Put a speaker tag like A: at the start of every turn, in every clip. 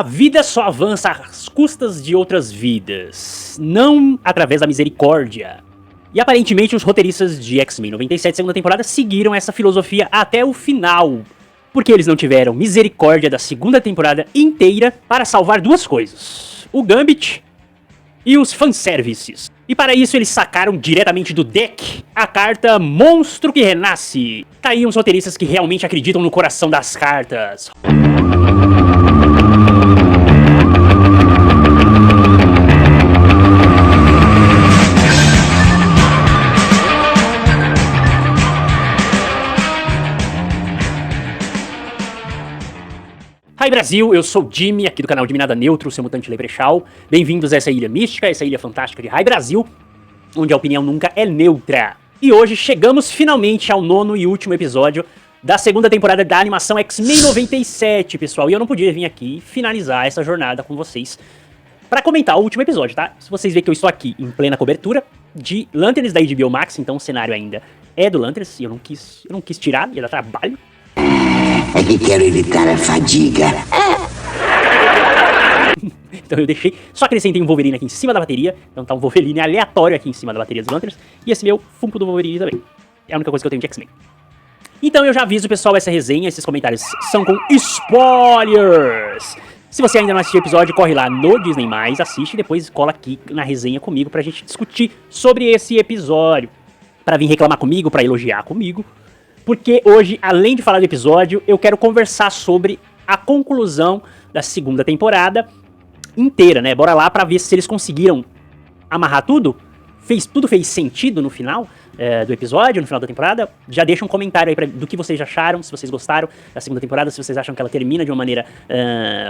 A: A vida só avança às custas de outras vidas, não através da misericórdia. E aparentemente os roteiristas de X-Men 97 segunda temporada seguiram essa filosofia até o final, porque eles não tiveram misericórdia da segunda temporada inteira para salvar duas coisas: o Gambit e os fanservices. E para isso eles sacaram diretamente do deck a carta Monstro que Renasce. Tá aí uns roteiristas que realmente acreditam no coração das cartas. Hi Brasil, eu sou o Jimmy, aqui do canal Jimmy Nada Neutro, seu mutante leprechal. Bem-vindos a essa ilha mística, essa ilha fantástica de Hi Brasil, onde a opinião nunca é neutra. E hoje chegamos finalmente ao nono e último episódio da segunda temporada da animação X-Men 97, pessoal. E eu não podia vir aqui finalizar essa jornada com vocês para comentar o último episódio, tá? Se vocês verem que eu estou aqui em plena cobertura de Lanterns da HBO Max, então o cenário ainda é do Lanterns, e eu não quis tirar, ia dar trabalho.
B: É que quero evitar a fadiga.
A: Então eu deixei, só acrescentei um Wolverine aqui em cima da bateria. Então tá um Wolverine aleatório aqui em cima da bateria dos Lanterns. E esse meu Funko do Wolverine também. É a única coisa que eu tenho de X-Men. Então eu já aviso, pessoal, essa resenha, esses comentários são com spoilers. Se você ainda não assistiu o episódio, corre lá no Disney+, assiste e depois cola aqui na resenha comigo pra gente discutir sobre esse episódio. Pra vir reclamar comigo, pra elogiar comigo. Porque hoje, além de falar do episódio, eu quero conversar sobre a conclusão da segunda temporada inteira, né? Bora lá pra ver se eles conseguiram amarrar tudo. Tudo fez sentido no final do episódio, no final da temporada. Já deixa um comentário aí do que vocês acharam, se vocês gostaram da segunda temporada, se vocês acham que ela termina de uma maneira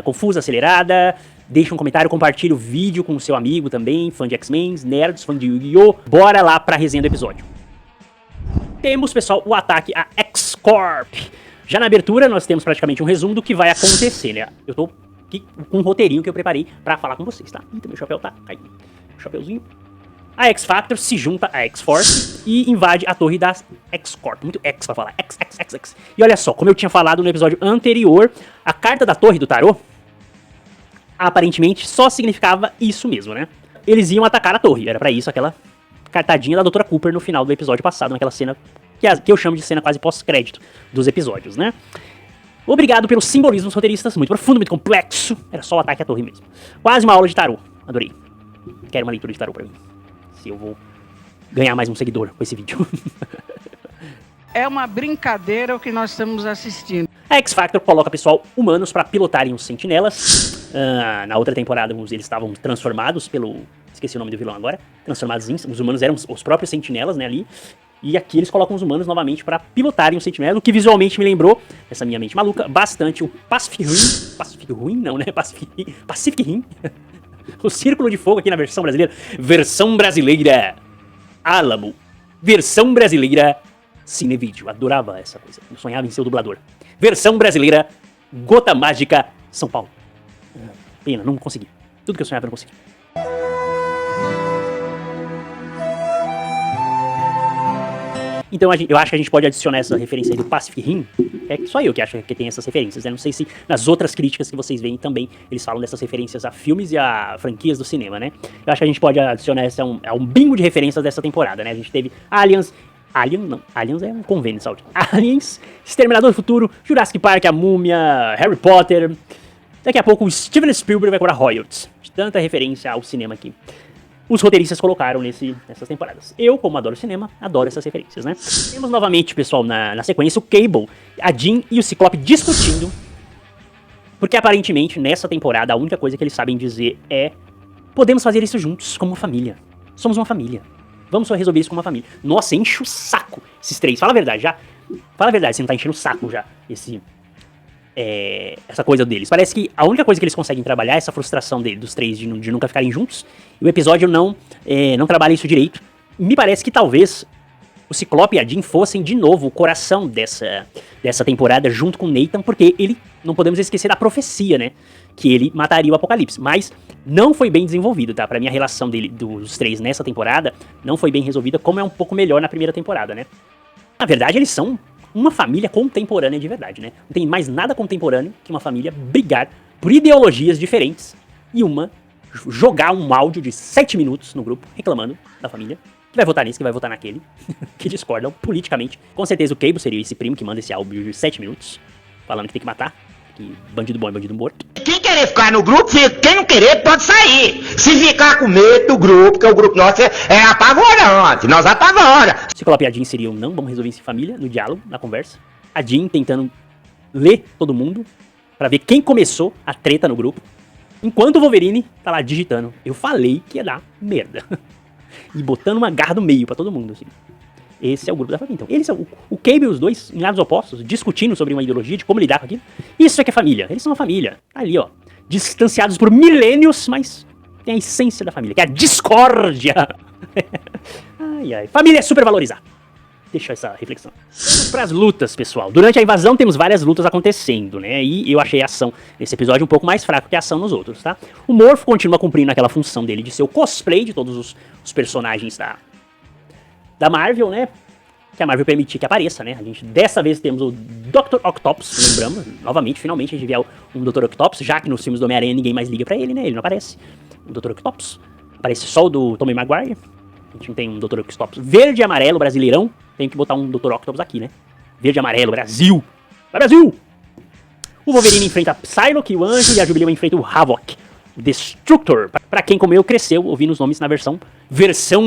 A: confusa, acelerada. Deixa um comentário, compartilha o vídeo com o seu amigo também, fã de X-Men, nerds, fã de Yu-Gi-Oh! Bora lá pra resenha do episódio. Temos, pessoal, o ataque a X-Corp. Já na abertura, nós temos praticamente um resumo do que vai acontecer, né? Eu tô aqui com um roteirinho que eu preparei pra falar com vocês, tá? Eita, meu chapéu tá aí. Chapeuzinho. A X-Factor se junta à X-Force e invade a torre da X-Corp. Muito X pra falar. X. E olha só, como eu tinha falado no episódio anterior, a carta da torre do tarô, aparentemente, só significava isso mesmo, né? Eles iam atacar a torre. Era pra isso aquela cartadinha da Dra. Cooper no final do episódio passado, naquela cena que eu chamo de cena quase pós-crédito dos episódios, né? Obrigado pelos simbolismos roteiristas, muito profundo, muito complexo. Era só o ataque à torre mesmo. Quase uma aula de tarô, adorei. Quero uma leitura de tarô pra mim. Se eu vou ganhar mais um seguidor com esse vídeo.
C: É uma brincadeira o que nós estamos assistindo.
A: A X-Factor coloca, pessoal, humanos pra pilotarem os sentinelas. Na outra temporada eles estavam transformados pelo... Esqueci o nome do vilão agora. Transformados em... Os humanos eram os próprios sentinelas, né, ali. E aqui eles colocam os humanos novamente pra pilotarem os sentinelas, o que visualmente me lembrou, essa minha mente maluca, bastante o Pacific Rim. Pacific Rim não, né? Pacific Rim. O Círculo de Fogo aqui na versão brasileira. Versão brasileira Alamo. Versão brasileira Cinevídeo. Adorava essa coisa. Eu sonhava em ser o dublador. Versão brasileira Gota Mágica São Paulo. Pena, não consegui. Tudo que eu sonhava eu não consegui. Então eu acho que a gente pode adicionar essa referência aí do Pacific Rim. É só eu que acho que tem essas referências, né? Não sei se nas outras críticas que vocês veem também eles falam dessas referências a filmes e a franquias do cinema, né? Eu acho que a gente pode adicionar essa um bingo de referências dessa temporada, né? A gente teve Aliens é um convênio de saúde. Aliens, Exterminador do Futuro, Jurassic Park, a Múmia, Harry Potter. Daqui a pouco o Steven Spielberg vai cobrar royalties. De tanta referência ao cinema aqui. Os roteiristas colocaram nessas temporadas. Eu, como adoro cinema, adoro essas referências, né? Temos novamente, pessoal, na sequência, o Cable, a Jean e o Ciclope discutindo. Porque aparentemente, nessa temporada, a única coisa que eles sabem dizer é: podemos fazer isso juntos, como uma família. Somos uma família. Vamos só resolver isso como uma família. Nossa, enche o saco esses três. Fala a verdade, já. Fala a verdade, você não tá enchendo o saco já, essa coisa deles. Parece que a única coisa que eles conseguem trabalhar é essa frustração dos três de nunca ficarem juntos. E o episódio não trabalha isso direito. Me parece que talvez o Ciclope e a Jean fossem de novo o coração dessa temporada junto com o Nathan, porque não podemos esquecer da profecia, né? Que ele mataria o Apocalipse. Mas não foi bem desenvolvido, tá? Pra mim a relação dos três nessa temporada não foi bem resolvida, como é um pouco melhor na primeira temporada, né? Na verdade, eles são uma família contemporânea de verdade, né? Não tem mais nada contemporâneo que uma família brigar por ideologias diferentes, e uma jogar um áudio de 7 minutos no grupo, reclamando da família, que vai votar nesse, que vai votar naquele, que discordam politicamente. Com certeza o Cable seria esse primo que manda esse áudio de 7 minutos, falando que tem que matar, que bandido bom é bandido morto.
D: Quem querer ficar no grupo, fica. Quem não querer, pode sair. Se ficar com medo do grupo, que o grupo nosso é apavorante, nós apavora.
A: Ciclope e a Jean seriam, não, vamos resolver isso em família, no diálogo, na conversa. A Jean tentando ler todo mundo, pra ver quem começou a treta no grupo. Enquanto o Wolverine tá lá digitando. Eu falei que ia dar merda. E botando uma garra no meio pra todo mundo, assim. Esse é o grupo da família. Então, eles são o Cable e os dois, em lados opostos, discutindo sobre uma ideologia, de como lidar com aquilo. Isso é que é família. Eles são uma família. Tá ali, ó. Distanciados por milênios, mas tem a essência da família, que é a discórdia. Ai, ai. Família é super valorizada. Deixa essa reflexão. Vamos pras lutas, pessoal. Durante a invasão temos várias lutas acontecendo, né? E eu achei a ação nesse episódio um pouco mais fraca que a ação nos outros, tá? O Morph continua cumprindo aquela função dele de ser o cosplay de todos os personagens da Marvel, né? Que a Marvel permitir que apareça, né? A gente, dessa vez, temos o Dr. Octopus, lembramos, novamente, finalmente a gente vê um Dr. Octopus, já que nos filmes do Homem-Aranha ninguém mais liga pra ele, né? Ele não aparece. O Dr. Octopus. Aparece só o do Tobey Maguire. A gente não tem um Dr. Octopus verde e amarelo, brasileirão. Tem que botar um Dr. Octopus aqui, né? Verde e amarelo, Brasil! Vai, Brasil! O Wolverine enfrenta Psylocke, o Anjo, e a Jubilee enfrenta o Havok, o Destructor. Pra quem, como eu, cresceu ouvindo os nomes na versão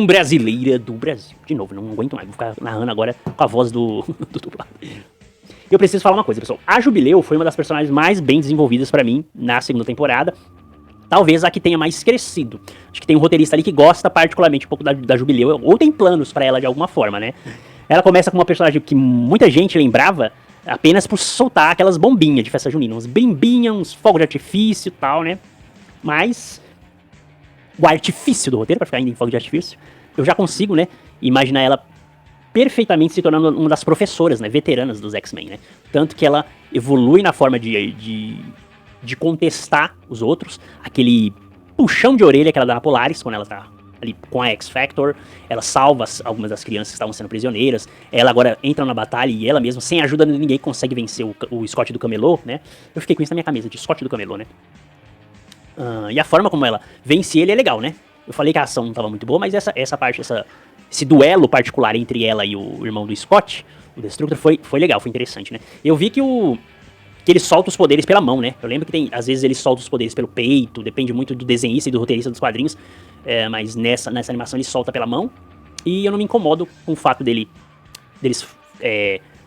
A: brasileira do Brasil. De novo, não aguento mais, vou ficar narrando agora com a voz do dublado. Eu preciso falar uma coisa, pessoal. A Jubileu foi uma das personagens mais bem desenvolvidas pra mim na segunda temporada. Talvez a que tenha mais crescido. Acho que tem um roteirista ali que gosta particularmente um pouco da Jubileu, ou tem planos pra ela de alguma forma, né? Ela começa com uma personagem que muita gente lembrava apenas por soltar aquelas bombinhas de festa junina. Uns bimbinhas, uns fogos de artifício e tal, né? Mas o artifício do roteiro, pra ficar ainda em fogo de artifício, eu já consigo, né, imaginar ela perfeitamente se tornando uma das professoras, né, veteranas dos X-Men, né? Tanto que ela evolui na forma de contestar os outros, aquele puxão de orelha que ela dá na Polaris quando ela tá ali com a X-Factor, ela salva algumas das crianças que estavam sendo prisioneiras, ela agora entra na batalha e ela mesma, sem ajuda de ninguém, consegue vencer o Scott do Camelô, né? Eu fiquei com isso na minha camisa, de Scott do Camelô, né? E a forma como ela vence ele é legal, né? Eu falei que a ação não tava muito boa, mas essa parte, esse duelo particular entre ela e o irmão do Scott, o Destructor, foi legal, foi interessante, né? Eu vi que ele solta os poderes pela mão, né? Eu lembro que às vezes ele solta os poderes pelo peito, depende muito do desenhista e do roteirista dos quadrinhos, mas nessa animação ele solta pela mão, e eu não me incomodo com o fato deles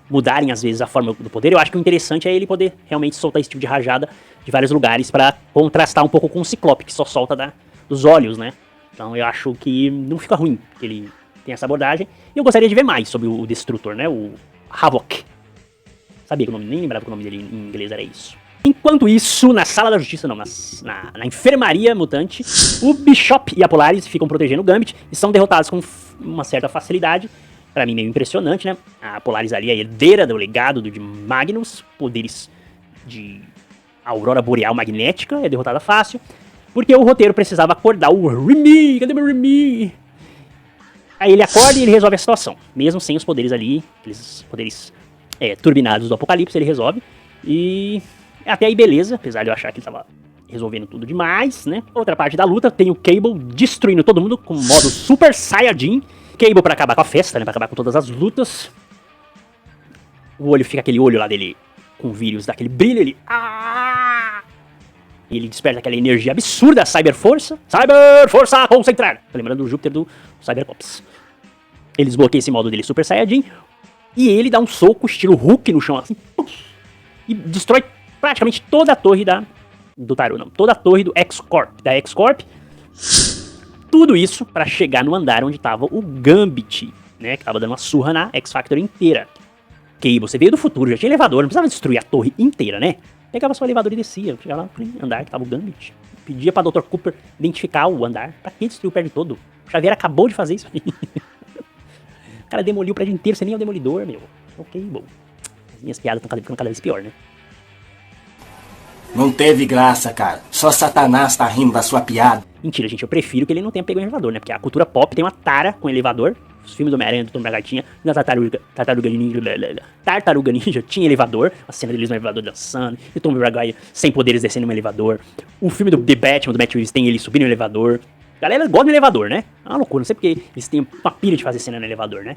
A: mudarem às vezes a forma do poder. Eu acho que o interessante é ele poder realmente soltar esse tipo de rajada de vários lugares pra contrastar um pouco com o Ciclope, que só solta dos olhos, né? Então eu acho que não fica ruim que ele tenha essa abordagem. E eu gostaria de ver mais sobre o Destructor, né? O Havok. Sabia que o nome, nem lembrava que o nome dele em inglês era isso. Enquanto isso, na Sala da Justiça, não, na Enfermaria Mutante, o Bishop e a Polaris ficam protegendo o Gambit e são derrotados com uma certa facilidade. Pra mim, meio impressionante, né? A Polaris ali é a herdeira do legado de Magnus, poderes de Aurora Boreal Magnética, é derrotada fácil, porque o roteiro precisava acordar o Remy. Cadê meu Remy? Aí ele acorda e ele resolve a situação, mesmo sem os poderes ali, aqueles poderes turbinados do Apocalipse, ele resolve. E até aí beleza, apesar de eu achar que ele tava resolvendo tudo demais, né? Outra parte da luta tem o Cable destruindo todo mundo com o modo Super Saiyajin. Cable pra acabar com a festa, né? Pra acabar com todas as lutas. O olho fica aquele olho lá dele com vírus, dá aquele brilho, ele... E ele desperta aquela energia absurda, Cyber Força. Cyber Força concentrar! Tô lembrando do Júpiter do Cybercops. Ele desbloqueia esse modo dele Super Saiyajin. E ele dá um soco estilo Hulk no chão, assim. E destrói praticamente toda a torre do Taru, não. Toda a torre do X-Corp. Da X-Corp. Tudo isso pra chegar no andar onde tava o Gambit, né? Que tava dando uma surra na X-Factor inteira. Cable, você veio do futuro, já tinha elevador, não precisava destruir a torre inteira, né? Pegava só o elevador e descia, chegava lá no andar que tava o Gambit. Pedia pra Dr. Cooper identificar o andar. Pra que destruir o prédio todo? O Xavier acabou de fazer isso aí. O cara demoliu o prédio inteiro, você nem é o demolidor, meu. Ok, bom. As minhas piadas estão ficando cada vez pior, né?
E: Não teve graça, cara. Só Satanás tá rindo da sua piada.
A: Mentira, gente, eu prefiro que ele não tenha pego o elevador, né? Porque a cultura pop tem uma tara com elevador. Os filmes do Homem-Aranha, do Tom Bragatinha, na Tartaruga Ninja tinha elevador, a cena deles no elevador dançando, e Tom Bragaia sem poderes descendo no elevador. O filme do The Batman, do Matt Reeves, tem ele subindo no elevador. A galera gosta do elevador, né? É uma loucura, não sei porque eles têm uma pilha de fazer cena no elevador, né?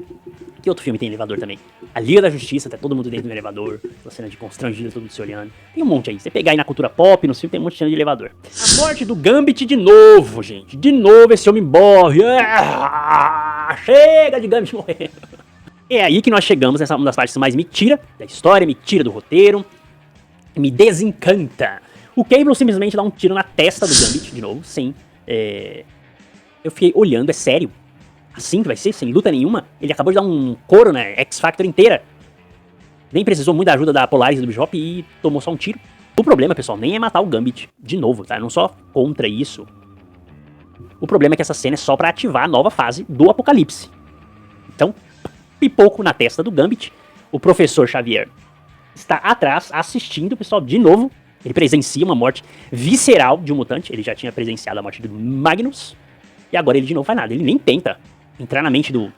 A: Que outro filme tem elevador também? A Liga da Justiça, tá todo mundo dentro do elevador, uma cena de constrangida, todo mundo se olhando. Tem um monte aí, você pegar aí na cultura pop, no filme tem um monte de cena de elevador. A morte do Gambit de novo, gente. De novo esse homem morre. Chega de Gambit morrer. É aí que nós chegamos nessa uma das partes mais me tira da história, me tira do roteiro, me desencanta. O Cable simplesmente dá um tiro na testa do Gambit, de novo, sem... Eu fiquei olhando, é sério? Assim que vai ser, sem luta nenhuma? Ele acabou de dar um couro na X-Factor inteira. Nem precisou muito da ajuda da Polaris e do Bishop e tomou só um tiro. O problema, pessoal, nem é matar o Gambit de novo, tá? Eu não sou contra isso. O problema é que essa cena é só pra ativar a nova fase do Apocalipse. Então, pipoco na testa do Gambit. O professor Xavier está atrás, assistindo, pessoal, de novo. Ele presencia uma morte visceral de um mutante. Ele já tinha presenciado a morte do Magnus. E agora ele de novo faz nada. Ele nem tenta entrar na mente do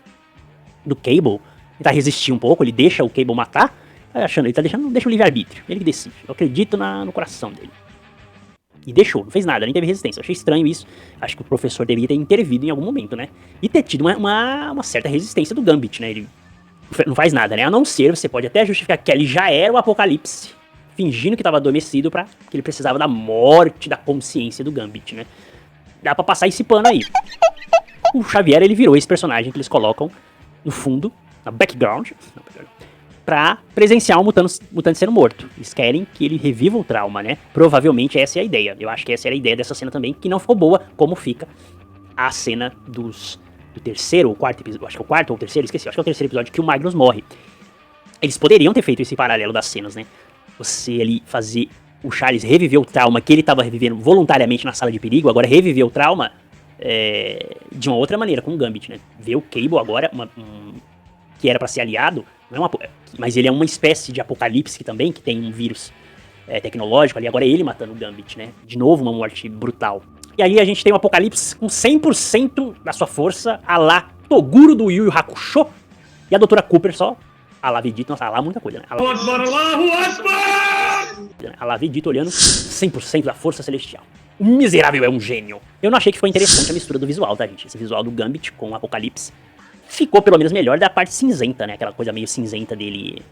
A: Cable. Tentar resistir um pouco. Ele deixa o Cable matar. Ele tá deixando, deixa o livre-arbítrio. Ele que decide. Eu acredito no coração dele. E deixou. Não fez nada. Nem teve resistência. Eu achei estranho isso. Acho que o professor deveria ter intervido em algum momento, né? E ter tido uma certa resistência do Gambit, né? Ele não faz nada, né? A não ser, você pode até justificar que ele já era o Apocalipse. Fingindo que estava adormecido porque ele precisava da morte da consciência do Gambit, né? Dá pra passar esse pano aí. O Xavier, ele virou esse personagem que eles colocam no fundo, na background, pra presenciar um mutante sendo morto. Eles querem que ele reviva o trauma, né? Provavelmente essa é a ideia. Eu acho que essa era a ideia dessa cena também, que não ficou boa, como fica a cena do terceiro ou quarto episódio. Acho que é o quarto ou o terceiro, esqueci. Acho que é o terceiro episódio que o Magnus morre. Eles poderiam ter feito esse paralelo das cenas, né? Você ali fazer o Charles reviver o trauma que ele estava revivendo voluntariamente na sala de perigo, agora reviver o trauma de uma outra maneira, com o Gambit, né? Ver o Cable agora, que era pra ser aliado, não é mas ele é uma espécie de apocalipse também, que tem um vírus tecnológico ali, agora é ele matando o Gambit, né? De novo, uma morte brutal. E aí a gente tem um apocalipse com 100% da sua força, a lá Toguro do Yu Yu Hakusho, e a Doutora Cooper só a lá Vegeta, nossa, a lá muita coisa, né? A lá Vegeta olhando 100% da força celestial. O miserável é um gênio. Eu não achei que ficou interessante a mistura do visual, tá, gente? Esse visual do Gambit com o Apocalipse ficou pelo menos melhor da parte cinzenta, né? Aquela coisa meio cinzenta dele,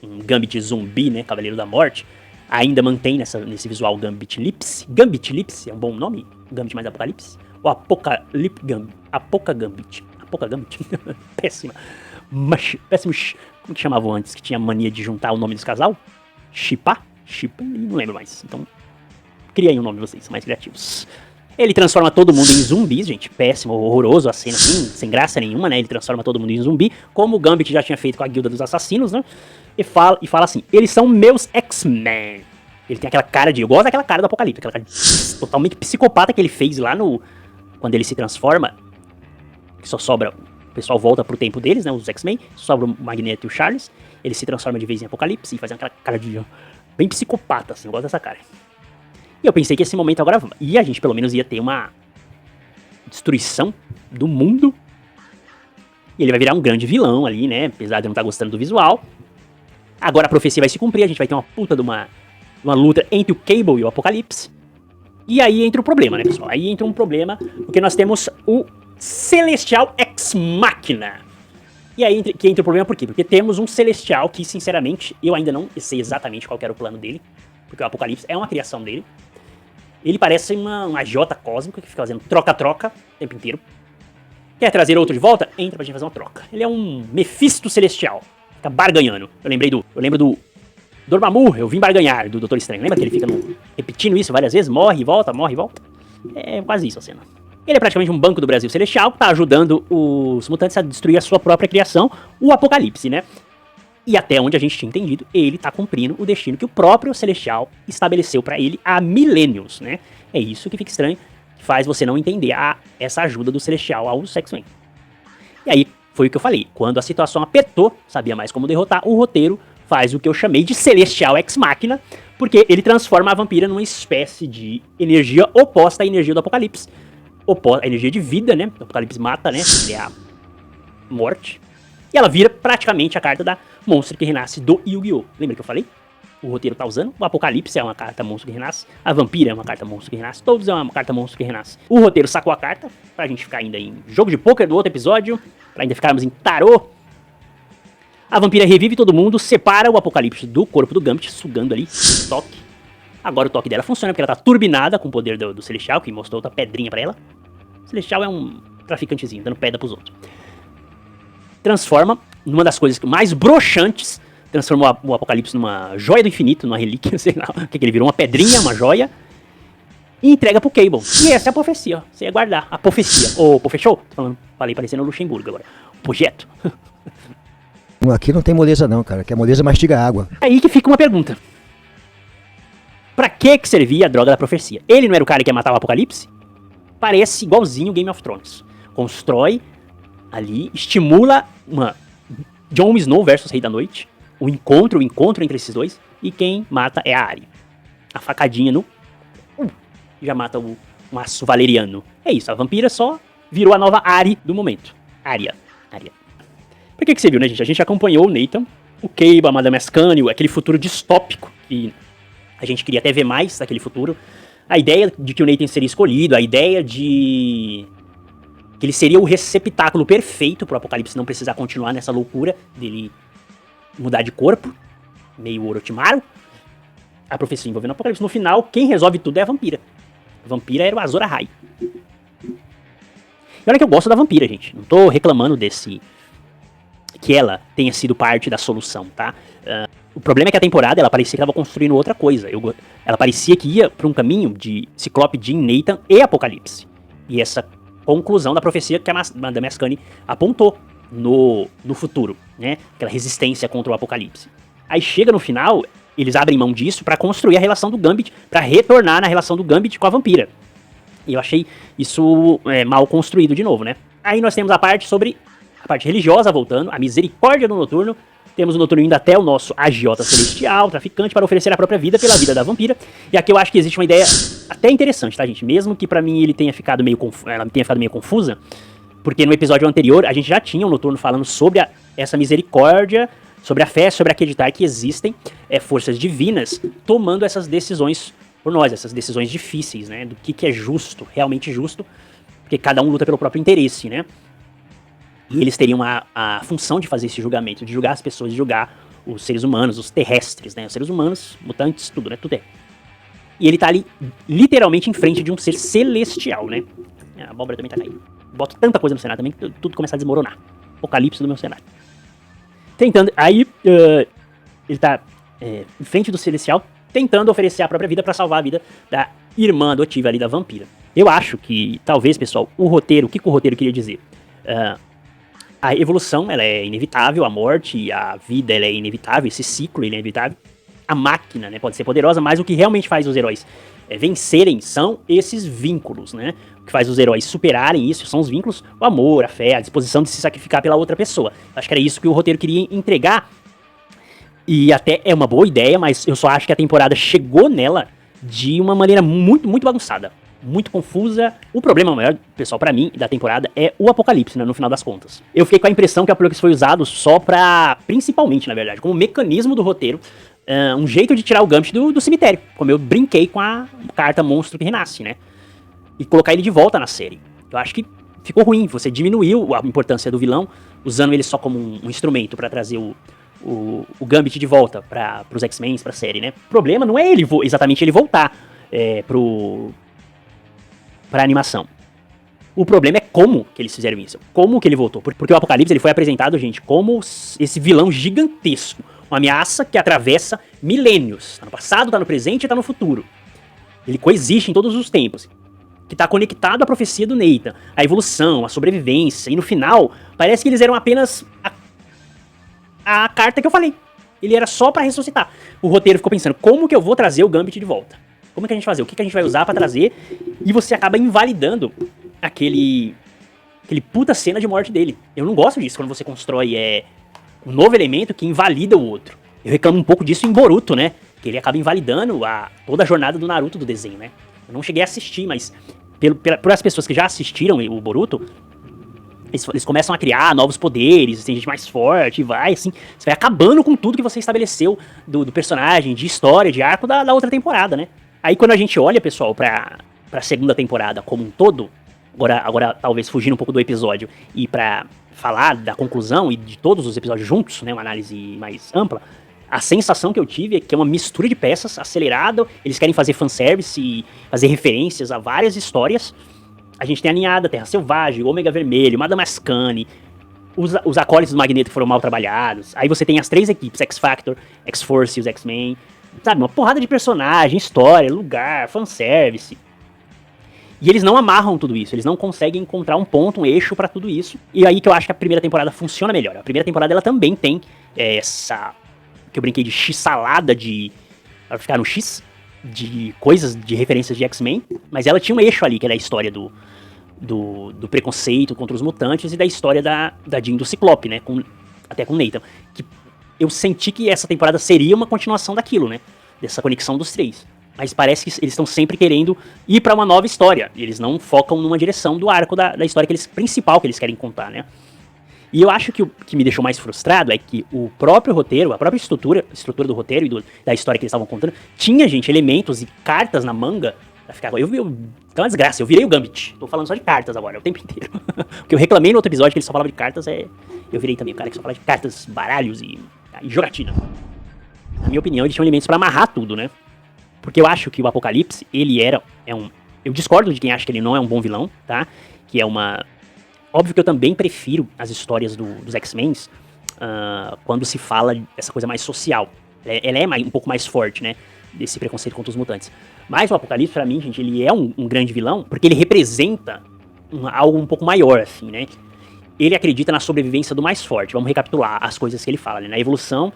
A: um Gambit zumbi, né? Cavaleiro da Morte. Ainda mantém nesse visual Gambit Lips. Gambit Lips é um bom nome? Gambit mais Apocalipse? Ou Apoca Gambit. Péssima. Péssimos, como que chamavam antes, que tinha mania de juntar o nome dos casal? Chipa, não lembro mais. Então, cria aí um nome de vocês, são mais criativos. Ele transforma todo mundo em zumbis, gente, péssimo, horroroso a cena, assim, sem graça nenhuma, né? Ele transforma todo mundo em zumbi, como o Gambit já tinha feito com a Guilda dos Assassinos, né? E fala assim, eles são meus X-Men. Ele tem aquela cara eu gosto daquela cara do Apocalipse, aquela cara totalmente psicopata que ele fez lá quando ele se transforma, que só sobra... O pessoal volta pro tempo deles, né, os X-Men, sobra o Magneto e o Charles, ele se transforma de vez em Apocalipse e faz aquela cara de bem psicopata, assim, eu gosto dessa cara. E eu pensei que esse momento agora a gente pelo menos ia ter uma destruição do mundo, e ele vai virar um grande vilão ali, né, apesar de eu não estar gostando do visual. Agora a profecia vai se cumprir, a gente vai ter uma puta de uma luta entre o Cable e o Apocalipse, e aí entra o problema, né, pessoal, aí entra um problema, porque nós temos o Celestial Ex Machina. E aí que entra o problema por quê? Porque temos um Celestial que, sinceramente, eu ainda não sei exatamente qual era o plano dele, porque o Apocalipse é uma criação dele. Ele parece uma Jota cósmica que fica fazendo troca-troca o tempo inteiro. Quer trazer outro de volta? Entra pra gente fazer uma troca. Ele é um Mephisto Celestial. Fica barganhando. Eu lembro do Dormammu, eu vim barganhar, do Doutor Estranho. Lembra que ele fica repetindo isso várias vezes? Morre e volta, morre e volta. É quase isso a cena. Ele é praticamente um Banco do Brasil Celestial, tá ajudando os mutantes a destruir a sua própria criação, o Apocalipse, né? E até onde a gente tinha entendido, ele tá cumprindo o destino que o próprio Celestial estabeleceu pra ele há milênios, né? É isso que fica estranho, que faz você não entender essa ajuda do Celestial aos X-Men. E aí, foi o que eu falei, quando a situação apertou, sabia mais como derrotar, o roteiro faz o que eu chamei de Celestial Ex Machina, porque ele transforma a vampira numa espécie de energia oposta à energia do Apocalipse. A energia de vida, né? O Apocalipse mata, né? Ele é morte. E ela vira praticamente a carta da Monstro que Renasce do Yu-Gi-Oh! Lembra que eu falei? O roteiro tá usando. O Apocalipse é uma carta Monstro que Renasce. A Vampira é uma carta Monstro que Renasce. Todos é uma carta Monstro que Renasce. O roteiro sacou a carta, pra gente ficar ainda em jogo de pôquer do outro episódio, pra ainda ficarmos em tarô. A Vampira revive todo mundo, separa o Apocalipse do corpo do Gambit, sugando ali, toque. Agora o toque dela funciona porque ela tá turbinada com o poder do Celestial, que mostrou outra pedrinha pra ela. O Celestial é um traficantezinho, dando pedra pros outros. Transforma, numa das coisas mais broxantes, transformou o Apocalipse numa joia do infinito, numa relíquia, sei lá, o que ele virou, uma pedrinha, uma joia, e entrega pro Cable. E essa é a profecia, ó, você ia guardar, a profecia. Ô, fechou? Falei parecendo o Luxemburgo agora. O projeto.
F: Aqui não tem moleza não, cara, que a moleza mastiga água.
A: Aí que fica uma pergunta. Pra que servia a droga da profecia? Ele não era o cara que ia matar o Apocalipse? Parece igualzinho Game of Thrones. Constrói ali, estimula uma Jon Snow versus Rei da Noite, o encontro entre esses dois, e quem mata é a Arya. A facadinha no... já mata o maço valeriano. É isso, a vampira só virou a nova Arya do momento. Arya. Por que você viu, né, gente? A gente acompanhou o Nathan, o Cable, a Madame Ascanio, aquele futuro distópico que a gente queria até ver mais daquele futuro. A ideia de que o Nathan seria escolhido, a ideia de que ele seria o receptáculo perfeito pro Apocalipse não precisar continuar nessa loucura dele mudar de corpo, meio Orochimaru. A profecia envolvendo o Apocalipse. No final, quem resolve tudo é a vampira. A vampira era o Azor Ahai. E olha que eu gosto da vampira, gente. Não tô reclamando que ela tenha sido parte da solução, tá? O problema é que a temporada, ela parecia que estava construindo outra coisa. Ela parecia que ia para um caminho de Ciclope, Jean, Nathan e Apocalipse. E essa conclusão da profecia que a Madame Ascani apontou no futuro, né? Aquela resistência contra o Apocalipse. Aí chega no final, eles abrem mão disso para construir a relação do Gambit, para retornar na relação do Gambit com a vampira. E eu achei isso mal construído de novo, né? Aí nós temos a parte religiosa voltando, a misericórdia do Noturno. Temos o Noturno indo até o nosso agiota celestial, traficante, para oferecer a própria vida pela vida da vampira. E aqui eu acho que existe uma ideia até interessante, tá, gente? Mesmo que pra mim ela tenha ficado meio confusa, porque no episódio anterior a gente já tinha o Noturno falando sobre essa misericórdia, sobre a fé, sobre acreditar que existem forças divinas tomando essas decisões por nós, essas decisões difíceis, né? Do que é justo, realmente justo, porque cada um luta pelo próprio interesse, né? E eles teriam a função de fazer esse julgamento, de julgar as pessoas, de julgar os seres humanos, os terrestres, né? Os seres humanos, mutantes, tudo, né? Tudo é. E ele tá ali, literalmente, em frente de um ser celestial, né? A abóbora também tá caindo. Boto tanta coisa no cenário também que tudo começa a desmoronar. Apocalipse do meu cenário. Tentando, aí, ele tá em frente do celestial, tentando oferecer a própria vida pra salvar a vida da irmã adotiva ali da vampira. Eu acho que, talvez, pessoal, o roteiro, o que o roteiro queria dizer? A evolução, ela é inevitável, a morte, a vida, ela é inevitável, esse ciclo, ele é inevitável. A máquina, né, pode ser poderosa, mas o que realmente faz os heróis vencerem são esses vínculos, né? O que faz os heróis superarem isso são os vínculos, o amor, a fé, a disposição de se sacrificar pela outra pessoa. Acho que era isso que o roteiro queria entregar. E até é uma boa ideia, mas eu só acho que a temporada chegou nela de uma maneira muito, muito bagunçada. Muito confusa. O problema maior, pessoal, pra mim, da temporada é o Apocalipse, né, no final das contas. Eu fiquei com a impressão que o Apocalipse foi usado só pra, principalmente, na verdade, como mecanismo do roteiro, um jeito de tirar o Gambit do cemitério, como eu brinquei com a carta Monstro que Renasce, né, e colocar ele de volta na série. Eu acho que ficou ruim, você diminuiu a importância do vilão, usando ele só como um instrumento pra trazer o Gambit de volta pros X-Men, pra série, né. O problema não é exatamente ele voltar pra animação. O problema é como que eles fizeram isso, como que ele voltou, porque o Apocalipse ele foi apresentado, gente, como esse vilão gigantesco, uma ameaça que atravessa milênios, tá no passado, tá no presente e tá no futuro. Ele coexiste em todos os tempos, que tá conectado à profecia do Nathan, a evolução, a sobrevivência, e no final, parece que eles eram apenas a carta que eu falei. Ele era só pra ressuscitar. O roteiro ficou pensando, como que eu vou trazer o Gambit de volta? Como que a gente vai fazer? O que a gente vai usar pra trazer? E você acaba invalidando aquele puta cena de morte dele. Eu não gosto disso, quando você constrói um novo elemento que invalida o outro. Eu reclamo um pouco disso em Boruto, né? Que ele acaba invalidando toda a jornada do Naruto do desenho, né? Eu não cheguei a assistir, mas por as pessoas que já assistiram o Boruto, Eles começam a criar novos poderes, tem gente mais forte, e vai, assim, você vai acabando com tudo que você estabeleceu do personagem, de história, de arco da outra temporada, né? Aí quando a gente olha, pessoal, pra segunda temporada como um todo, agora talvez fugindo um pouco do episódio, e pra falar da conclusão e de todos os episódios juntos, né, uma análise mais ampla, a sensação que eu tive é que é uma mistura de peças, acelerada, eles querem fazer fanservice e fazer referências a várias histórias. A gente tem a Ninhada, Terra Selvagem, Ômega Vermelho, Madame Ascani, os acólitos do Magneto que foram mal trabalhados. Aí você tem as 3 equipes, X-Factor, X-Force e os X-Men. Sabe, uma porrada de personagem, história, lugar, fanservice. E eles não amarram tudo isso, eles não conseguem encontrar um ponto, um eixo pra tudo isso. E aí que eu acho que a primeira temporada funciona melhor. A primeira temporada ela também tem essa... que eu brinquei de X-salada de... pra ficar no X... de coisas, de referências de X-Men, mas ela tinha um eixo ali, que era a história do preconceito contra os mutantes e da história da Jean do Ciclope, né, até com o Nathan, que eu senti que essa temporada seria uma continuação daquilo, né, dessa conexão dos 3, mas parece que eles estão sempre querendo ir pra uma nova história, eles não focam numa direção do arco da história principal que eles querem contar, né. E eu acho que o que me deixou mais frustrado é que o próprio roteiro, a própria estrutura do roteiro e da história que eles estavam contando, tinha, gente, elementos e cartas na manga pra ficar... Então é uma desgraça, eu virei o Gambit. Tô falando só de cartas agora, o tempo inteiro. O que eu reclamei no outro episódio que ele só falava de cartas eu virei também o cara que só fala de cartas, baralhos e jogatina. Na minha opinião, eles tinham elementos pra amarrar tudo, né? Porque eu acho que o Apocalipse, eu discordo de quem acha que ele não é um bom vilão, tá? Que é uma... Óbvio que eu também prefiro as histórias dos X-Men quando se fala dessa coisa mais social. Ela é um pouco mais forte, né? Desse preconceito contra os mutantes. Mas o Apocalipse, pra mim, gente, ele é um grande vilão porque ele representa algo um pouco maior, assim, né? Ele acredita na sobrevivência do mais forte. Vamos recapitular as coisas que ele fala, né? Na evolução.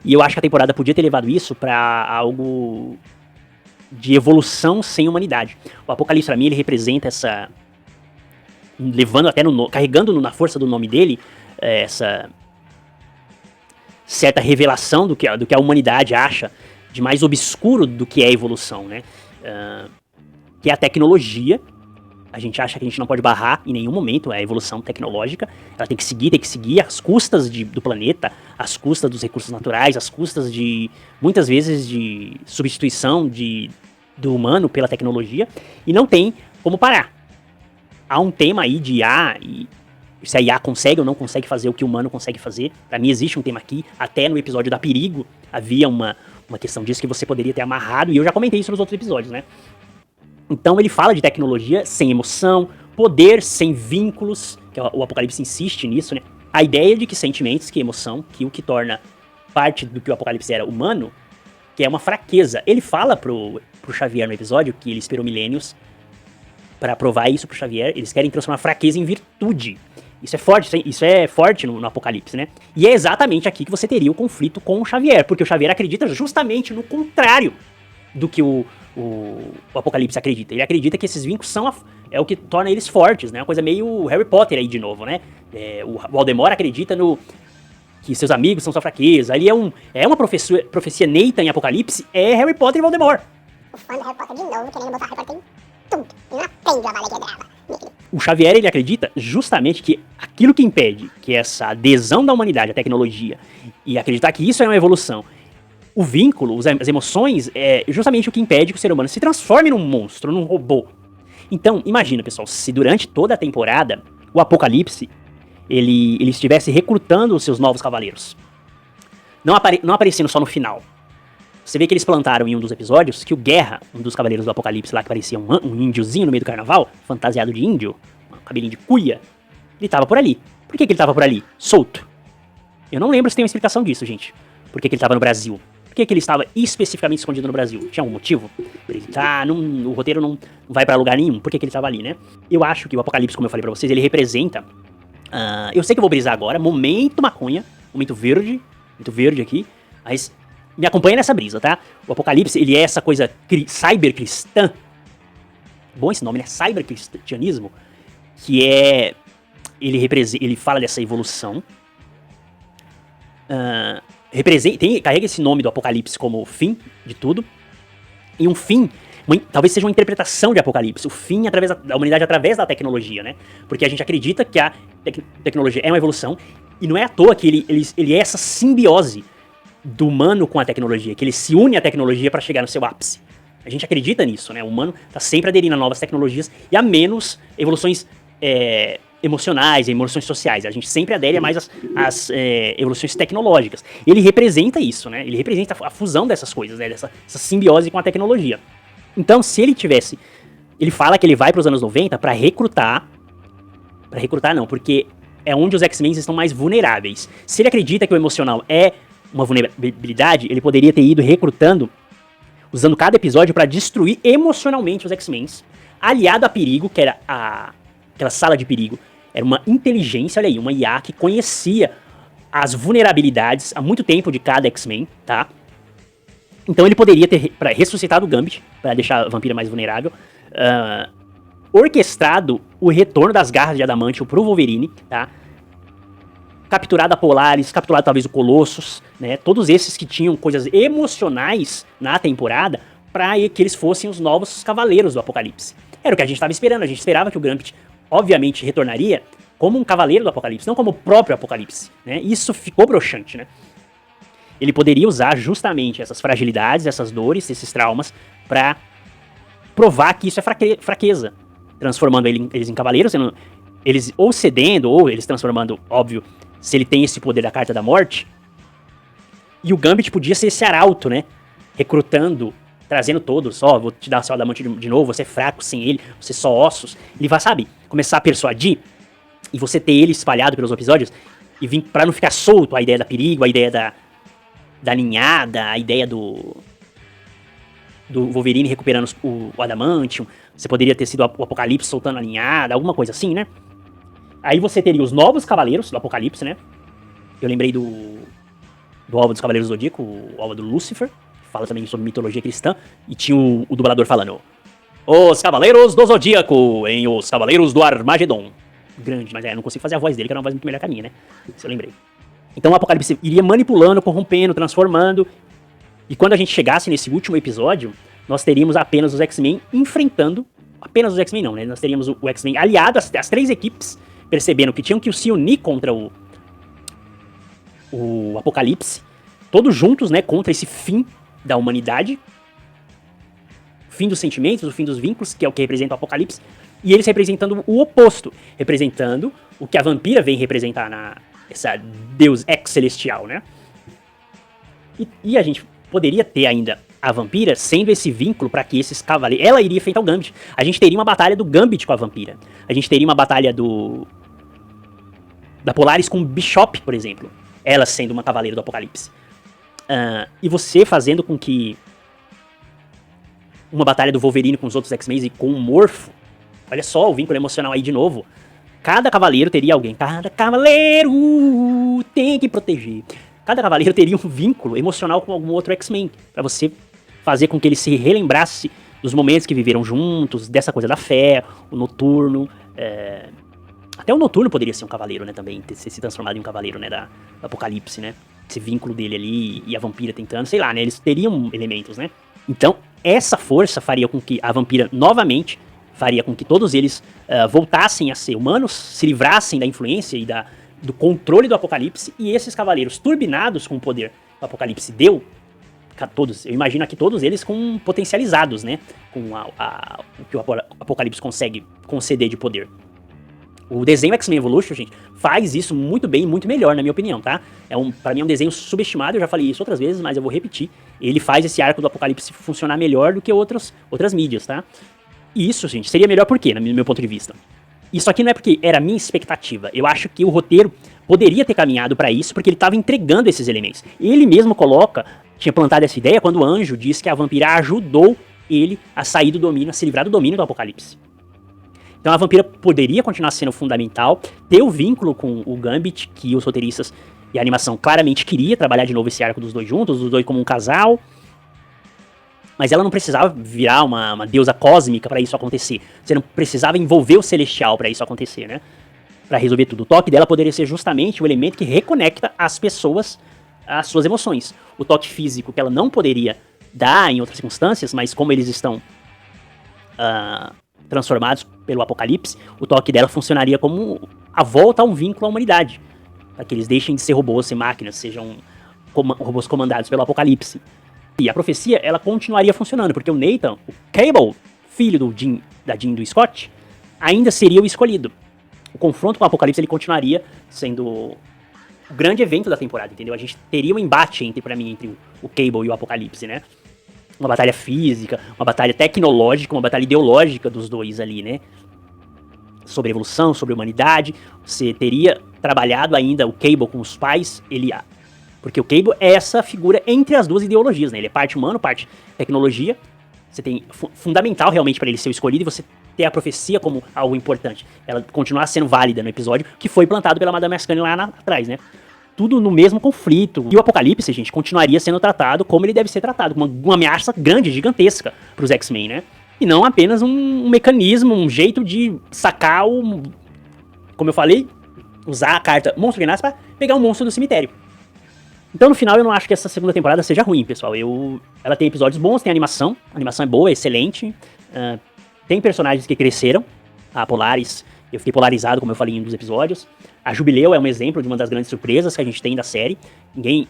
A: E eu acho que a temporada podia ter levado isso pra algo de evolução sem humanidade. O Apocalipse, pra mim, ele representa essa... levando até carregando na força do nome dele essa certa revelação do que a humanidade acha de mais obscuro do que é a evolução, né? Que é a tecnologia. A gente acha que a gente não pode barrar em nenhum momento a evolução tecnológica. Ela tem que seguir às custas do planeta, às custas dos recursos naturais, às custas de, muitas vezes, de substituição do humano pela tecnologia. E não tem como parar. Há um tema aí de IA, e se a IA consegue ou não consegue fazer o que o humano consegue fazer. Pra mim existe um tema aqui, até no episódio da Perigo, havia uma questão disso que você poderia ter amarrado, e eu já comentei isso nos outros episódios, né? Então ele fala de tecnologia sem emoção, poder sem vínculos, que o Apocalipse insiste nisso, né? A ideia de que sentimentos, que emoção, que o que torna parte do que o Apocalipse era humano, que é uma fraqueza. Ele fala pro Xavier no episódio que ele esperou milênios para provar isso pro Xavier. Eles querem transformar fraqueza em virtude. Isso é forte no Apocalipse, né? E é exatamente aqui que você teria o conflito com o Xavier, porque o Xavier acredita justamente no contrário do que o Apocalipse acredita. Ele acredita que esses vínculos é o que torna eles fortes, né? Uma coisa meio Harry Potter aí de novo, né? O Voldemort acredita que seus amigos são sua fraqueza. Ali é uma profecia Nathan em Apocalipse, é Harry Potter e Voldemort.
G: O fã do Harry Potter de novo, querendo botar Harry Potter em tudo. E não aprende a bala que dela.
A: O Xavier, ele acredita justamente que aquilo que impede que essa adesão da humanidade à tecnologia e acreditar que isso é uma evolução, o vínculo, as emoções, é justamente o que impede que o ser humano se transforme num monstro, num robô. Então, imagina, pessoal, se durante toda a temporada o Apocalipse ele estivesse recrutando os seus novos cavaleiros, não aparecendo só no final. Você vê que eles plantaram em um dos episódios que o Guerra, um dos cavaleiros do Apocalipse lá, que parecia um índiozinho no meio do carnaval, fantasiado de índio, um cabelinho de cuia, ele tava por ali. Por que ele tava por ali? Solto. Eu não lembro se tem uma explicação disso, gente. Por que ele tava no Brasil? Por que ele estava especificamente escondido no Brasil? Tinha algum motivo? Ele o roteiro não vai pra lugar nenhum. Por que ele tava ali, né? Eu acho que o Apocalipse, como eu falei pra vocês, ele representa... eu sei que eu vou brisar agora, momento maconha, momento verde aqui, mas... me acompanha nessa brisa, tá? O Apocalipse, ele é essa coisa cybercristã. Bom esse nome, né? Cybercristianismo. Que é... Ele fala dessa evolução. Carrega esse nome do Apocalipse como o fim de tudo. E um fim talvez seja uma interpretação de Apocalipse, o fim da humanidade através da tecnologia, né? Porque a gente acredita que a tecnologia é uma evolução, e não é à toa que ele é essa simbiose do humano com a tecnologia, que ele se une à tecnologia para chegar no seu ápice. A gente acredita nisso, né? O humano está sempre aderindo a novas tecnologias e a menos evoluções emocionais, evoluções sociais. A gente sempre adere a mais às evoluções tecnológicas. Ele representa isso, né? Ele representa a fusão dessas coisas, né? Essa simbiose com a tecnologia. Então, se ele tivesse... Ele fala que ele vai para os anos 90 para recrutar... Para recrutar não, porque é onde os X-Men estão mais vulneráveis. Se ele acredita que o emocional é uma vulnerabilidade, ele poderia ter ido recrutando, usando cada episódio para destruir emocionalmente os X-Men, aliado a Perigo, que era aquela sala de perigo. Era uma inteligência, olha aí, uma IA que conhecia as vulnerabilidades há muito tempo de cada X-Men, tá? Então ele poderia ter ressuscitado o Gambit, para deixar a vampira mais vulnerável, orquestrado o retorno das garras de Adamantium pro Wolverine, tá? Capturado a Polaris, capturado talvez o Colossus, né? Todos esses que tinham coisas emocionais na temporada, para que eles fossem os novos cavaleiros do Apocalipse. Era o que a gente estava esperando, a gente esperava que o Gambit, obviamente, retornaria como um cavaleiro do Apocalipse, não como o próprio Apocalipse, né? Isso ficou broxante, né? Ele poderia usar justamente essas fragilidades, essas dores, esses traumas, para provar que isso é fraqueza, transformando eles em cavaleiros, eles ou cedendo, ou eles transformando, óbvio, se ele tem esse poder da Carta da Morte. E o Gambit podia ser esse arauto, né? Recrutando, trazendo todos, vou te dar o seu adamante de novo, você é fraco sem ele, você é só ossos. Ele vai, sabe, começar a persuadir, e você ter ele espalhado pelos episódios, e vir pra não ficar solto a ideia da Perigo, a ideia da ninhada, a ideia do Wolverine recuperando o Adamantium. Você poderia ter sido o Apocalipse soltando a ninhada, alguma coisa assim, né? Aí você teria os novos cavaleiros do Apocalipse, né? Eu lembrei do Alvo dos Cavaleiros do Zodíaco, o Alvo do Lúcifer, que fala também sobre mitologia cristã, e tinha o dublador falando: Os Cavaleiros do Zodíaco em Os Cavaleiros do Armagedon. Grande, mas eu não consigo fazer a voz dele, que era uma voz muito melhor que a minha, né? Isso eu lembrei. Então o Apocalipse iria manipulando, corrompendo, transformando. E quando a gente chegasse nesse último episódio, nós teríamos apenas os X-Men enfrentando... Apenas os X-Men não, né? Nós teríamos o X-Men aliado às três equipes, percebendo que tinham que se unir contra o Apocalipse. Todos juntos, né? Contra esse fim da humanidade. O fim dos sentimentos, o fim dos vínculos, que é o que representa o Apocalipse. E eles representando o oposto. Representando o que a vampira vem representar essa Deus ex-celestial, né? E a gente poderia ter ainda a vampira sendo esse vínculo para que esses cavaleiros... Ela iria enfrentar o Gambit. A gente teria uma batalha do Gambit com a vampira. A gente teria uma batalha da Polaris com o Bishop, por exemplo. Ela sendo uma cavaleira do Apocalipse. E você fazendo com que uma batalha do Wolverine com os outros X-Men e com o Morpho. Olha só o vínculo emocional aí de novo. Cada cavaleiro teria alguém. Cada cavaleiro tem que proteger. Cada cavaleiro teria um vínculo emocional com algum outro X-Men. Pra você fazer com que ele se relembrasse dos momentos que viveram juntos, dessa coisa da fé, o Noturno. Até o Noturno poderia ser um cavaleiro, né, também. Ter se transformado em um cavaleiro, né, da Apocalipse, né. Esse vínculo dele ali e a vampira tentando, sei lá, né, eles teriam elementos, né. Então, essa força faria com que a vampira, novamente, faria com que todos eles voltassem a ser humanos, se livrassem da influência e do controle do Apocalipse, e esses cavaleiros turbinados com o poder que o Apocalipse deu, todos, eu imagino aqui todos eles com potencializados, né, com o que o Apocalipse consegue conceder de poder. O desenho X-Men Evolution, gente, faz isso muito bem, muito melhor, na minha opinião, tá? Pra mim é um desenho subestimado, eu já falei isso outras vezes, mas eu vou repetir. Ele faz esse arco do Apocalipse funcionar melhor do que outras mídias, tá? E isso, gente, seria melhor por quê, no meu ponto de vista? Isso aqui não é porque era a minha expectativa. Eu acho que o roteiro poderia ter caminhado pra isso, porque ele estava entregando esses elementos. Ele mesmo tinha plantado essa ideia quando o Anjo disse que a vampira ajudou ele a sair do domínio, a se livrar do domínio do Apocalipse. Então a vampira poderia continuar sendo fundamental, ter o vínculo com o Gambit, que os roteiristas e a animação claramente queria trabalhar de novo esse arco dos dois juntos, os dois como um casal. Mas ela não precisava virar uma deusa cósmica pra isso acontecer. Você não precisava envolver o celestial pra isso acontecer, né? Pra resolver tudo. O toque dela poderia ser justamente o elemento que reconecta as pessoas às suas emoções. O toque físico que ela não poderia dar em outras circunstâncias, mas como eles estão transformados pelo Apocalipse, o toque dela funcionaria como a volta a um vínculo à humanidade. Para que eles deixem de ser robôs e máquinas, sejam robôs comandados pelo Apocalipse. E a profecia, ela continuaria funcionando, porque o Nathan, o Cable, filho da Jean do Scott, ainda seria o escolhido. O confronto com o Apocalipse, ele continuaria sendo o grande evento da temporada, entendeu? A gente teria um embate entre o Cable e o Apocalipse, né? Uma batalha física, uma batalha tecnológica, uma batalha ideológica dos dois ali, né? Sobre evolução, sobre humanidade. Você teria trabalhado ainda o Cable com os pais, porque o Cable é essa figura entre as duas ideologias, né? Ele é parte humano, parte tecnologia. Você tem fundamental realmente para ele ser o escolhido e você ter a profecia como algo importante. Ela continuar sendo válida no episódio que foi plantado pela Madame Ascani lá atrás, né? Tudo no mesmo conflito. E o Apocalipse, gente, continuaria sendo tratado como ele deve ser tratado, como uma ameaça grande, gigantesca pros X-Men, né? E não apenas um mecanismo, um jeito de sacar como eu falei, usar a carta Monstro que Nasce pra pegar um monstro do cemitério. Então, no final, eu não acho que essa segunda temporada seja ruim, pessoal. Ela tem episódios bons, tem animação. A animação é boa, é excelente. Tem personagens que cresceram. A Polaris, eu fiquei polarizado, como eu falei em um dos episódios. A Jubileu é um exemplo de uma das grandes surpresas que a gente tem da série. Ninguém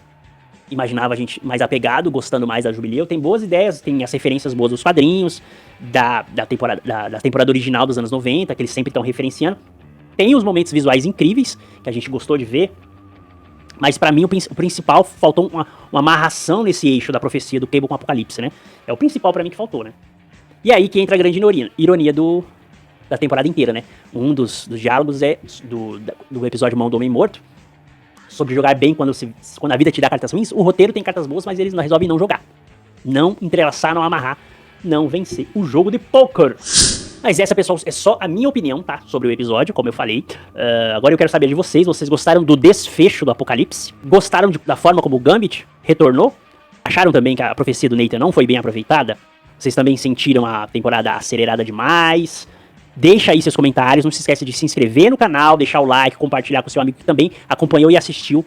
A: imaginava a gente mais apegado, gostando mais da Jubileu. Tem boas ideias, tem as referências boas dos quadrinhos, da temporada original dos anos 90, que eles sempre estão referenciando. Tem os momentos visuais incríveis, que a gente gostou de ver. Mas pra mim o principal, faltou uma amarração nesse eixo da profecia do Cable com o Apocalipse, né? É o principal pra mim que faltou, né? E aí que entra a grande ironia da temporada inteira, né? Um dos diálogos é do episódio Mão do Homem Morto, sobre jogar bem quando a vida te dá cartas ruins. O roteiro tem cartas boas, mas eles resolvem não jogar. Não entrelaçar, não amarrar, não vencer o jogo de poker. Mas essa, pessoal, é só a minha opinião, tá? Sobre o episódio, como eu falei. Agora eu quero saber de vocês. Vocês gostaram do desfecho do Apocalipse? Gostaram da forma como o Gambit retornou? Acharam também que a profecia do Nathan não foi bem aproveitada? Vocês também sentiram a temporada acelerada demais? Deixa aí seus comentários. Não se esqueça de se inscrever no canal, deixar o like, compartilhar com seu amigo que também acompanhou e assistiu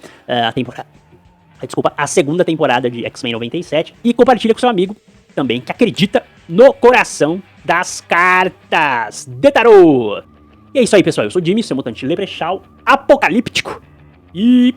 A: a segunda temporada de X-Men 97. E compartilha com seu amigo também que acredita no coração das cartas de tarô. E é isso aí, pessoal. Eu sou o Jimmy, seu mutante leprechaun apocalíptico. E